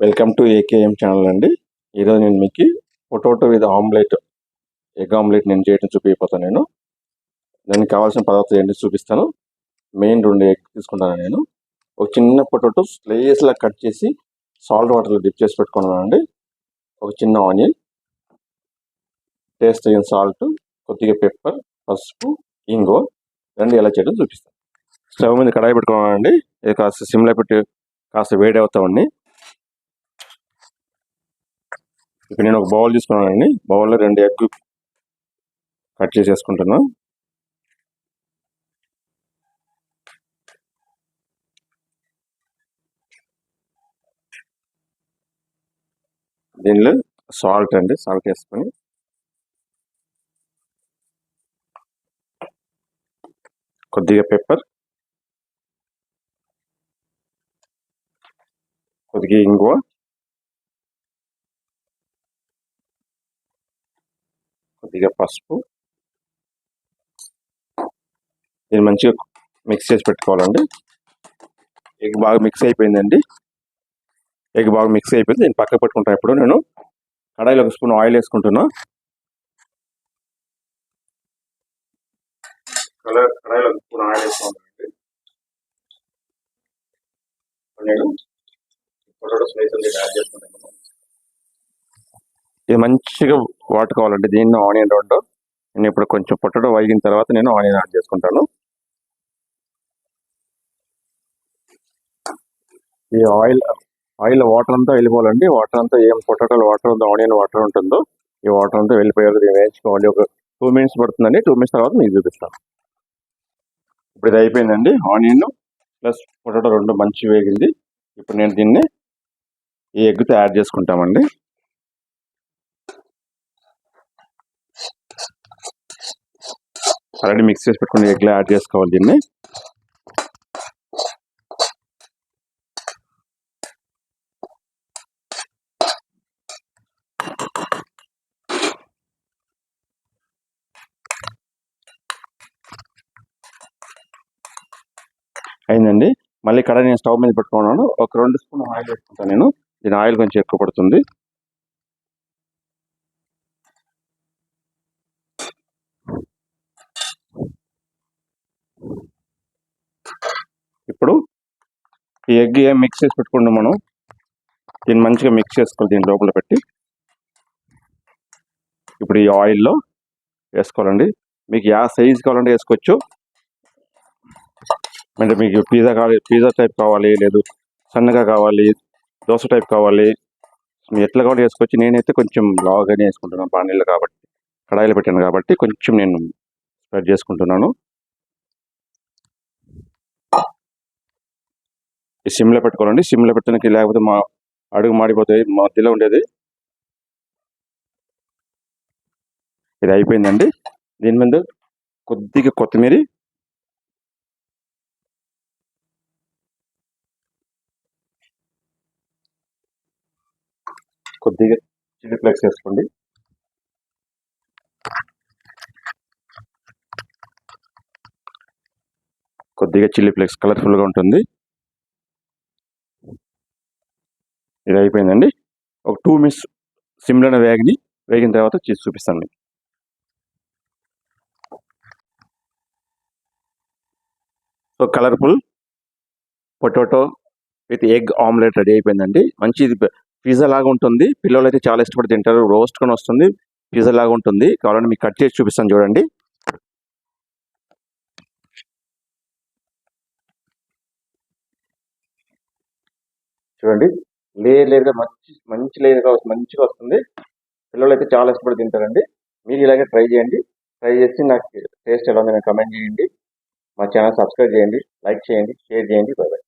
Welcome to AKM channel అండి. ఈరోజు నేను మీకు potato with omelette, egg omelette నేను చేయడం చూపిపోతాను. దానికి కావాల్సిన పదార్థాలు ఏంటి చూపిస్తాను. మెయిన్ 2 ఎగ్ తీసుకుంటాను. నేను ఒక చిన్న పొటాటో స్లైస్లా కట్ చేసి సాల్ట్ వాటర్లో డిప్ చేసి పెట్టుకున్నానండి. ఒక చిన్న ఆనియన్, టేస్ట్ అయిన సాల్ట్, కొద్దిగా పెప్పర్, పసుపు, ఇంగువ రెండు ఎలా చేయడం చూపిస్తాను. స్టవ్ మీద కడాయి పెట్టుకున్నానండి. ఇది కాస్త సిమ్లో పెట్టి కాస్త వేడి అవుతామండి. ఇప్పుడు నేను ఒక బౌల్ తీసుకున్నానండి. బౌల్లో 2 ఎగ్ కట్ చేసేసుకుంటున్నా. దీనిలో సాల్ట్ వేసుకొని కొద్దిగా పెప్పర్, కొద్దిగా ఇంగువ, కొద్దిగా పసుపు, దీన్ని మంచిగా మిక్స్ చేసి పెట్టుకోవాలండి. ఎగ్ బాగా మిక్స్ అయిపోయిందండి. ఎగ్ బాగా మిక్స్ అయిపోయింది. దీన్ని పక్కకు పెట్టుకుంటాను. ఇప్పుడు నేను కడాయిలో 1 స్పూన్ ఆయిల్ వేసుకుంటున్నా. కడాయిలో 1 స్పూన్ ఆయిల్ వేసుకుంటానండి. నేను పొటాటో స్లైసెస్ యాడ్ చేసుకుంటాను. ఇది మంచిగా వాడుకోవాలండి. దీన్ని ఆనియన్ రెండు నేను ఇప్పుడు కొంచెం పొటాటో వేగిన తర్వాత నేను ఆనియన్ యాడ్ చేసుకుంటాను. ఈ ఆయిల్ వాటర్ అంతా వెళ్ళిపోవాలండి. వాటర్ అంతా ఏం పొటాటోలో వాటర్ ఉందో, ఆనియన్ వాటర్ ఉంటుందో ఈ వాటర్ అంతా వెళ్ళిపోయాలి. దీన్ని వేయించుకోవాలి. ఒక 2 మినిట్స్ పడుతుందండి. 2 మినిట్స్ తర్వాత మీకు చూపిస్తాను. ఇప్పుడు ఇది అయిపోయిందండి. ఆనియన్ ప్లస్ పొటాటో రెండు మంచి వేగింది. ఇప్పుడు నేను దీన్ని ఈ ఎగ్తో యాడ్ చేసుకుంటామండి. ఆల్రెడీ మిక్స్ చేసి పెట్టుకుని ఎగ్లో యాడ్ చేసుకోవాలి. దీన్ని అయిందండి. మళ్ళీ కడాయి నేను స్టవ్ మీద పెట్టుకున్నాను. ఒక 2 స్పూన్ ఆయిల్ వేసుకుంటాను. నేను దీని ఆయిల్ కొంచెం ఎక్కువ పడుతుంది. ఇప్పుడు ఈ ఎగ్ ఏం మిక్స్ చేసి పెట్టుకుంటాం మనం, దీన్ని మంచిగా మిక్స్ చేసుకోవాలి. దీని లోపల పెట్టి ఇప్పుడు ఈ ఆయిల్లో వేసుకోవాలండి. మీకు యా సైజ్ కావాలంటే వేసుకోవచ్చు. అంటే మీకు పిజ్జా టైప్ కావాలి, లేదు సన్నగా కావాలి, దోశ టైప్ కావాలి, మీరు ఎట్లా కావాలి వేసుకోవచ్చు. నేనైతే కొంచెం లావుగానే వేసుకుంటున్నాను. పానీళ్ళు కాబట్టి, కడాయిలో పెట్టాను కాబట్టి కొంచెం నేను స్ప్రెడ్ చేసుకుంటున్నాను. ఈ సిమ్లో పెట్టుకోవాలండి. సిమ్లో పెట్టడానికి, లేకపోతే మా అడుగు మాడిపోతాయి. మధ్యలో ఉండేది ఇది అయిపోయిందండి. దీని మీద కొద్దిగా కొత్తిమీర, కొద్దిగా చిల్లీ ఫ్లేక్స్ వేసుకోండి. కొద్దిగా చిల్లీ ఫ్లేక్స్ కలర్ఫుల్గా ఉంటుంది. ఇది అయిపోయిందండి. ఒక 2 మినిట్స్ సిమ్లోనే వేగిన తర్వాత చేసి చూపిస్తాను. So colourful potato with egg omelette ready అయిపోయిందండి. మంచి పిజ్జా లాగా ఉంటుంది. పిల్లలు అయితే చాలా ఇష్టపడి తింటారు. రోస్ట్కొని వస్తుంది, పిజ్జా లాగా ఉంటుంది. కావాలంటే మీకు కట్ చేసి చూపిస్తాను చూడండి. చూడండి, లేయర్గా మంచి లేయర్గా మంచిగా వస్తుంది. పిల్లలు అయితే చాలా ఇష్టపడి తింటారండి. మీరు ఇలాగే ట్రై చేయండి. ట్రై చేసి నాకు టేస్ట్ ఎలా ఉందని కమెంట్ చేయండి. మా ఛానల్ సబ్స్క్రైబ్ చేయండి, లైక్ చేయండి, షేర్ చేయండి. బాయ్.